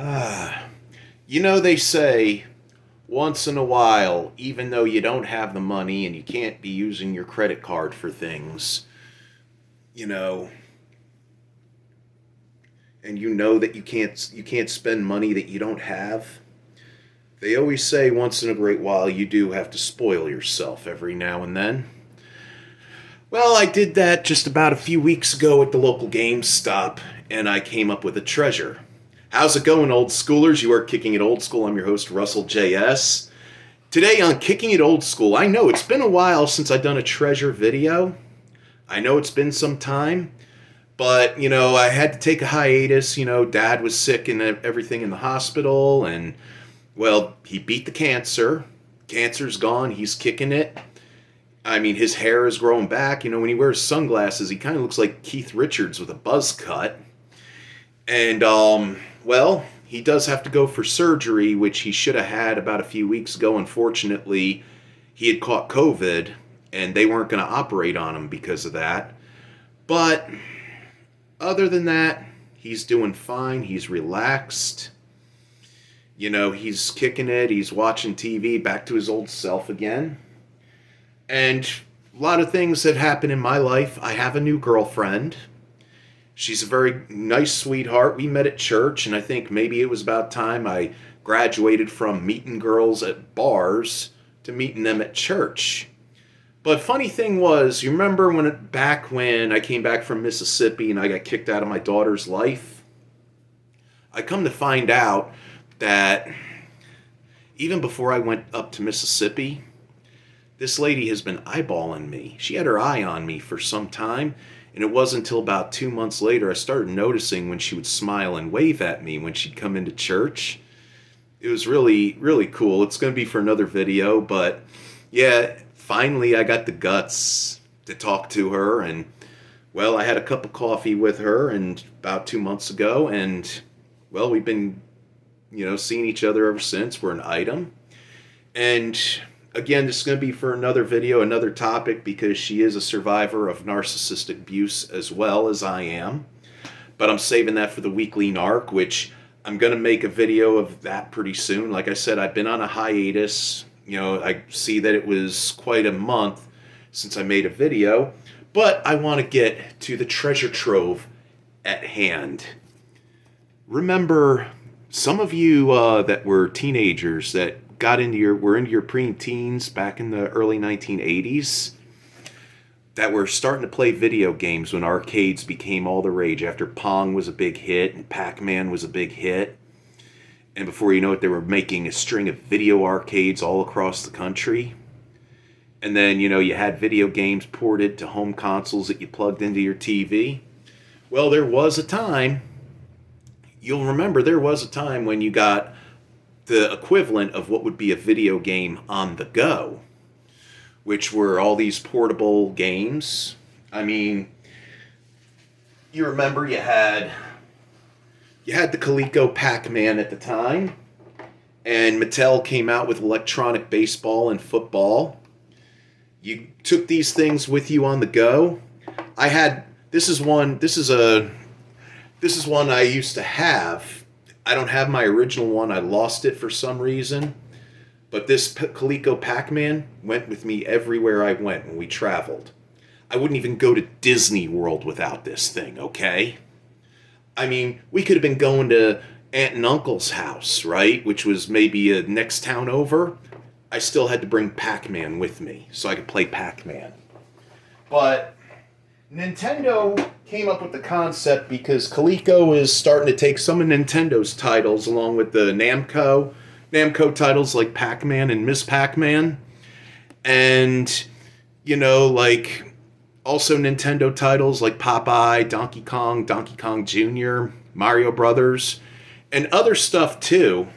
Ah, they say once in a while, even though you don't have the money and you can't be using your credit card for things, you know, and you know that you can't spend money that you don't have. They always say once in a great while you do have to spoil yourself every now and then. Well, I did that just about a few weeks ago at the local GameStop, and I came up with a treasure. How's it going, old schoolers? You are Kicking It Old School. I'm your host, Russell J.S. Today on Kicking It Old School, I know it's been a while since I've done a treasure video. I know it's been some time, but, I had to take a hiatus. Dad was sick and everything in the hospital, and, well, he beat the cancer. Cancer's gone. He's kicking it. I mean, his hair is growing back. When he wears sunglasses, he kind of looks like Keith Richards with a buzz cut. And, well, he does have to go for surgery, which he should have had about a few weeks ago. Unfortunately, he had caught COVID, and they weren't going to operate on him because of that. But other than that, he's doing fine. He's relaxed. He's kicking it. He's watching TV, back to his old self again. And a lot of things that happen in my life. I have a new girlfriend. She's a very nice sweetheart. We met at church, and I think maybe it was about time I graduated from meeting girls at bars to meeting them at church. But funny thing was, you remember back when I came back from Mississippi and I got kicked out of my daughter's life? I come to find out that even before I went up to Mississippi, this lady has been eyeballing me. She had her eye on me for some time. And it wasn't until about 2 months later I started noticing when she would smile and wave at me when she'd come into church. It was really, really cool. It's going to be for another video, but yeah, finally I got the guts to talk to her. And, well, I had a cup of coffee with her and about 2 months ago, and, well, we've been, seeing each other ever since. We're an item. And again, this is going to be for another video, another topic, because she is a survivor of narcissistic abuse as well as I am. But I'm saving that for the weekly narc, which I'm going to make a video of that pretty soon. Like I said, I've been on a hiatus. I see that it was quite a month since I made a video. But I want to get to the treasure trove at hand. Remember, some of you that were teenagers that were into your preteens back in the early 1980s, that were starting to play video games when arcades became all the rage after Pong was a big hit and Pac-Man was a big hit. And before you know it, they were making a string of video arcades all across the country. And then, you had video games ported to home consoles that you plugged into your TV. Well, you'll remember there was a time when you got the equivalent of what would be a video game on the go, which were all these portable games. I mean, you remember you had the Coleco Pac-Man at the time, and Mattel came out with electronic baseball and football. You took these things with you on the go. This is one I used to have. I don't have my original one. I lost it for some reason. But this Coleco Pac-Man went with me everywhere I went when we traveled. I wouldn't even go to Disney World without this thing, okay? I mean, we could have been going to Aunt and Uncle's house, right? Which was maybe a next town over. I still had to bring Pac-Man with me so I could play Pac-Man. But Nintendo came up with the concept because Coleco is starting to take some of Nintendo's titles along with the Namco titles like Pac-Man and Miss Pac-Man, and like also Nintendo titles like Popeye, Donkey Kong Jr., Mario Brothers, and other stuff too,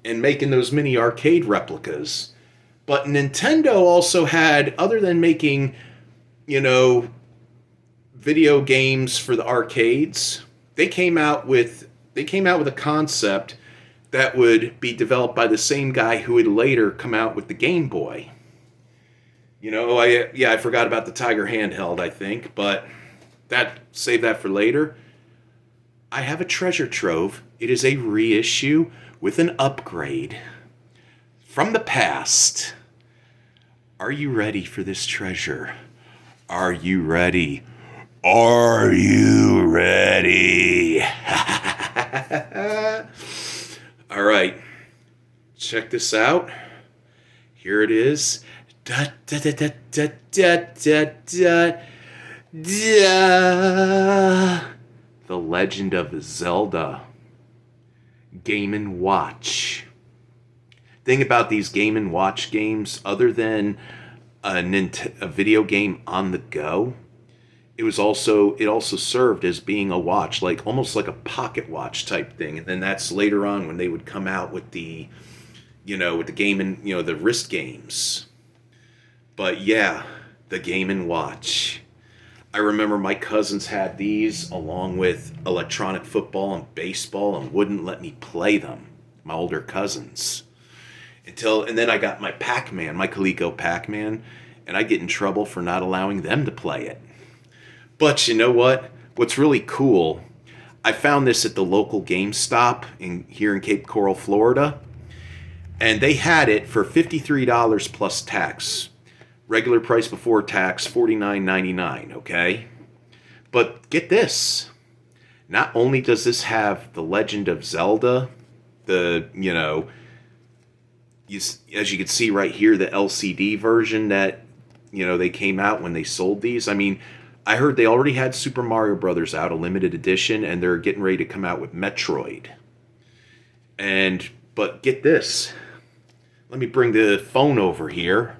and making those mini arcade replicas. But Nintendo also had, other than making video games for the arcades, they came out with a concept that would be developed by the same guy who would later come out with the Game Boy. I forgot about the Tiger handheld, I think, but save that for later. I have a treasure trove. It is a reissue with an upgrade from the past. Are you ready for this treasure? Are you ready? Are you ready? All right. Check this out. Here it is. Da, da, da, da, da, da, da, da, da. The Legend of Zelda. Game & Watch. Thing about these Game & Watch games, other than a video game on the go, it also served as being a watch, like almost like a pocket watch type thing. And then that's later on when they would come out with the game and the wrist games. But yeah, the Game & Watch. I remember my cousins had these along with electronic football and baseball and wouldn't let me play them. My older cousins. And then I got my Pac-Man, my Coleco Pac-Man, and I get in trouble for not allowing them to play it. But you know what? What's really cool, I found this at the local GameStop here in Cape Coral, Florida, and they had it for $53 plus tax. Regular price before tax, $49.99, okay? But get this. Not only does this have The Legend of Zelda, as you can see right here, the LCD version that, they came out when they sold these. I mean, I heard they already had Super Mario Brothers out, a limited edition, and they're getting ready to come out with Metroid. But get this. Let me bring the phone over here.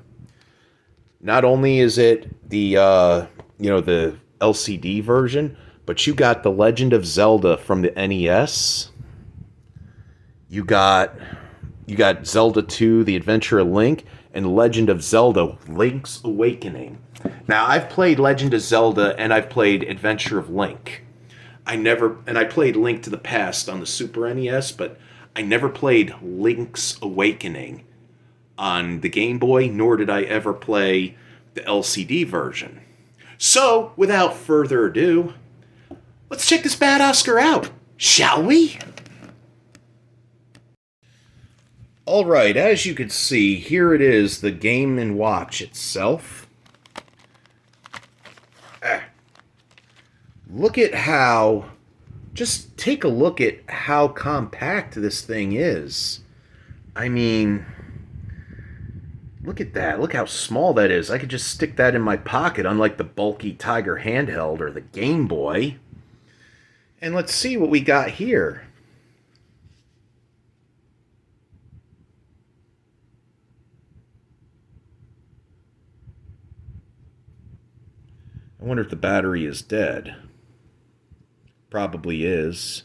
Not only is it the the LCD version, but you got The Legend of Zelda from the NES. You got Zelda 2, The Adventure of Link, and Legend of Zelda: Link's Awakening. Now, I've played Legend of Zelda and I've played Adventure of Link. I played Link to the Past on the Super NES, but I never played Link's Awakening on the Game Boy, nor did I ever play the LCD version. So, without further ado, let's check this bad Oscar out, shall we? Alright, as you can see, here it is, the Game & Watch itself. Just take a look at how compact this thing is. I mean, look at that. Look how small that is. I could just stick that in my pocket, unlike the bulky Tiger handheld or the Game Boy. And let's see what we got here. I wonder if the battery is dead. Probably is.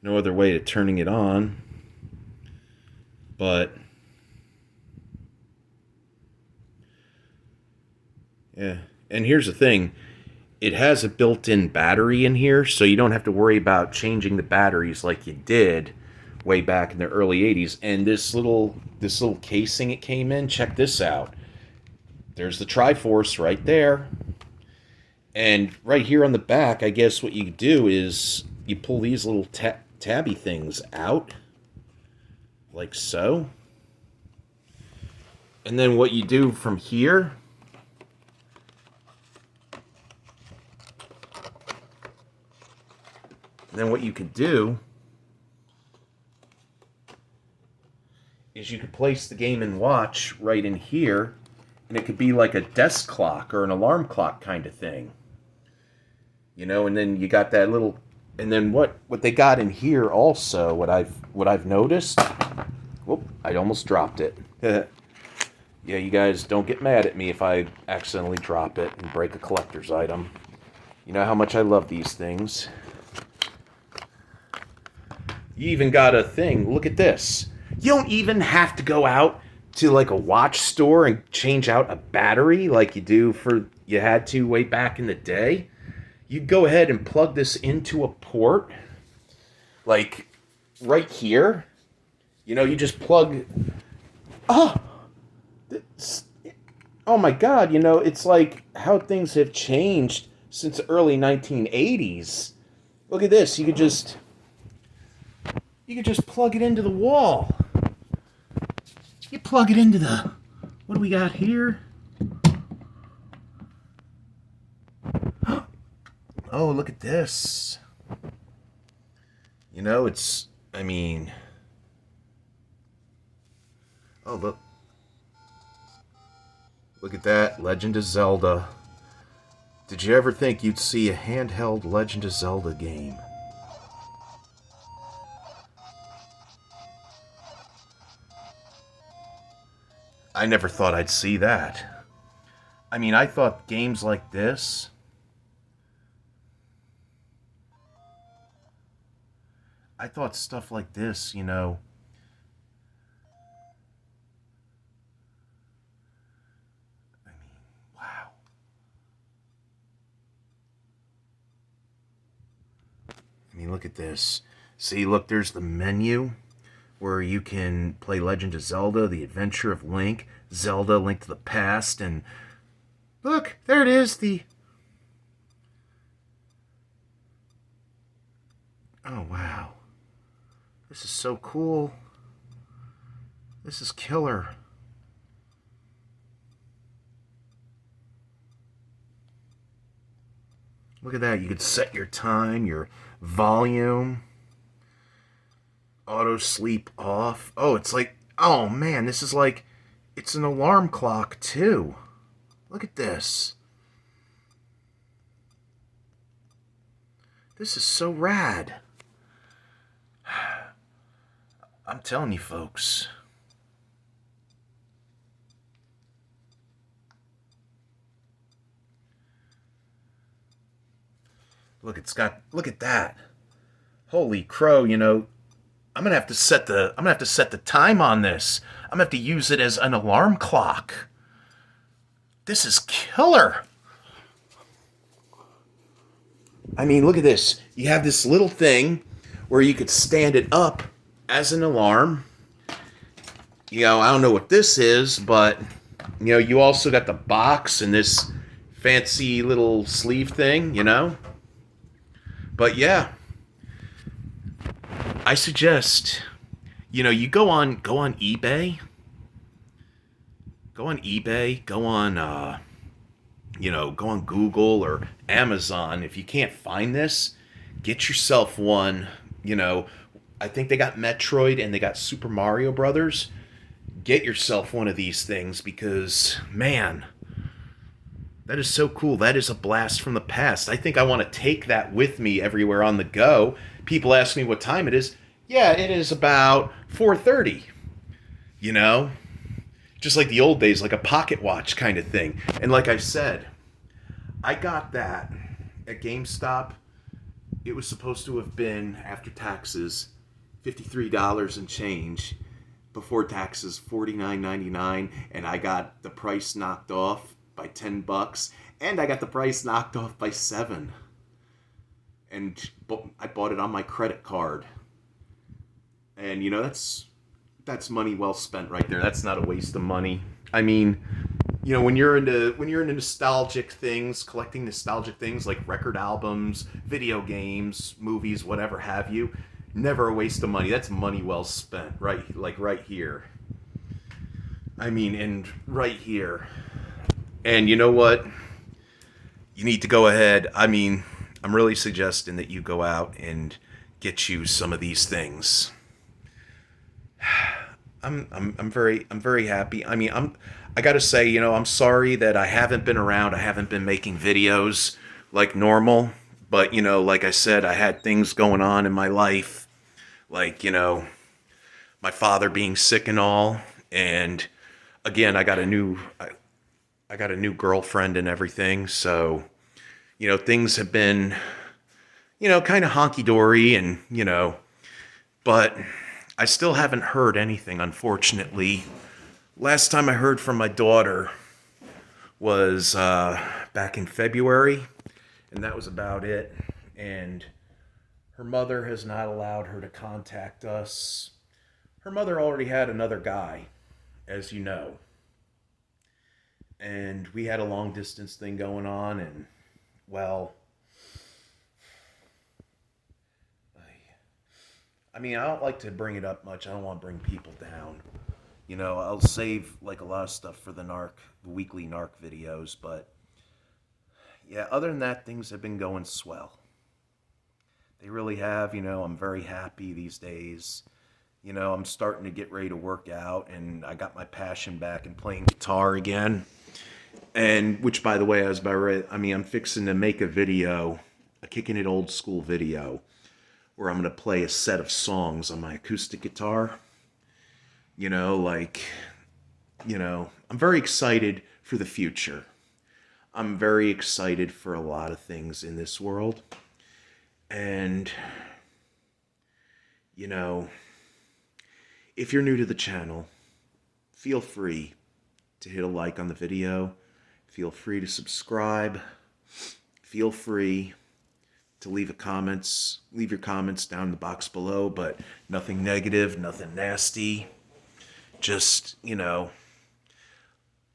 No other way of turning it on. But yeah, and here's the thing. It has a built-in battery in here, so you don't have to worry about changing the batteries like you did way back in the early 80s. And this little casing it came in, check this out. There's the Triforce right there. And right here on the back, I guess what you do is you pull these little tabby things out. Like so. And then what you do from here, then what you could do is you could place the Game & Watch right in here, and it could be like a desk clock or an alarm clock kind of thing. And then you got that little, and then what they got in here also, what I've noticed, whoop, I almost dropped it. Yeah, you guys don't get mad at me if I accidentally drop it and break a collector's item. You know how much I love these things. You even got a thing, look at this. You don't even have to go out to like a watch store and change out a battery like you had to way back in the day. You go ahead and plug this into a port, like right here. You just plug. Oh my God! It's like how things have changed since the early 1980s. Look at this. You could just plug it into the wall. You plug it into the, what do we got here? Oh, look at this. You know, oh, look. Look at that. Legend of Zelda. Did you ever think you'd see a handheld Legend of Zelda game? I never thought I'd see that. I thought games like this. I thought stuff like this, wow. Look at this. See, look, there's the menu where you can play Legend of Zelda, The Adventure of Link, Zelda, Link to the Past, and look, there it is, oh, wow. This is so cool. This is killer. Look at that. You could set your time, your volume, auto sleep off. Oh, it's like, oh man, this is like, it's an alarm clock too. Look at this. This is so rad. I'm telling you, folks. Look, look at that. Holy crow, I'm gonna have to set the time on this. I'm gonna have to use it as an alarm clock. This is killer. Look at this. You have this little thing where you could stand it up as an alarm. I don't know what this is, but you also got the box and this fancy little sleeve thing. But yeah, I suggest, you go on eBay, go on Google or Amazon. If you can't find this, get yourself one. I think they got Metroid and they got Super Mario Brothers. Get yourself one of these things because, man, that is so cool. That is a blast from the past. I think I want to take that with me everywhere on the go. People ask me what time it is. Yeah, it is about 4:30. Just like the old days, like a pocket watch kind of thing. And like I said, I got that at GameStop. It was supposed to have been, after taxes, $53 and change. Before taxes, $49.99, and I got the price knocked off by $10, and I got the price knocked off by $7. And I bought it on my credit card. And that's money well spent right there. That's not a waste of money. When you're into nostalgic things, collecting nostalgic things like record albums, video games, movies, whatever have you, never a waste of money. That's money well spent, right? Like right here. And right here. And you know what? You need to go ahead. I'm really suggesting that you go out and get you some of these things. I'm very happy. I gotta say, I'm sorry that I haven't been around. I haven't been making videos like normal. But, like I said, I had things going on in my life. Like, my father being sick and all. And again, I got a new girlfriend and everything. So, things have been, kind of honky-dory and, but I still haven't heard anything, unfortunately. Last time I heard from my daughter was back in February, and that was about it. And her mother has not allowed her to contact us. Her mother already had another guy, as you know. And we had a long distance thing going on, and Well, I mean, I don't like to bring it up much. I don't want to bring people down. You know, I'll save like a lot of stuff for the weekly narc videos, but yeah, other than that, things have been going swell. They really have, you know, I'm very happy these days. You know, I'm starting to get ready to work out and I got my passion back in playing guitar again. And which, by the way, I was about ready, I mean, I'm fixing to make a video, a Kickin' It old school video, where I'm going to play a set of songs on my acoustic guitar. You know, like, I'm very excited for the future. I'm very excited for a lot of things in this world. And, you know, if you're new to the channel, feel free to hit a like on the video. Feel free to subscribe. Feel free to leave your comments down in the box below, but nothing negative, nothing nasty. Just, and,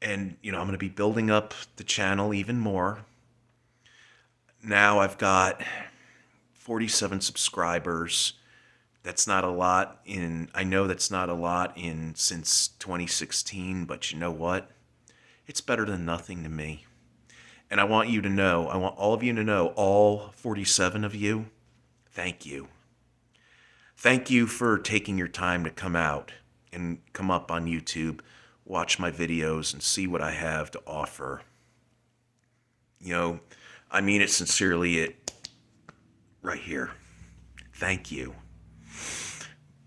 I'm going to be building up the channel even more. Now I've got 47 subscribers. That's not a lot I know that's not a lot since 2016, but you know what? It's better than nothing to me. And I want all of you to know, all 47 of you, thank you. Thank you for taking your time to come out and come up on YouTube, watch my videos, and see what I have to offer. I mean it sincerely, right here. Thank you.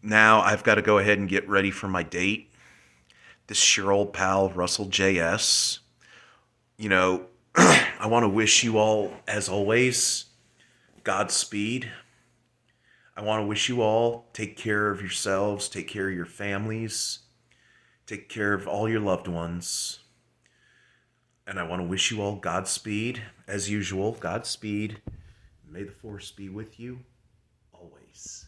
Now I've got to go ahead and get ready for my date. This is your old pal, Russell J.S. I want to wish you all, as always, Godspeed. I want to wish you all, take care of yourselves, take care of your families, take care of all your loved ones. And I want to wish you all Godspeed, as usual, Godspeed. May the force be with you always.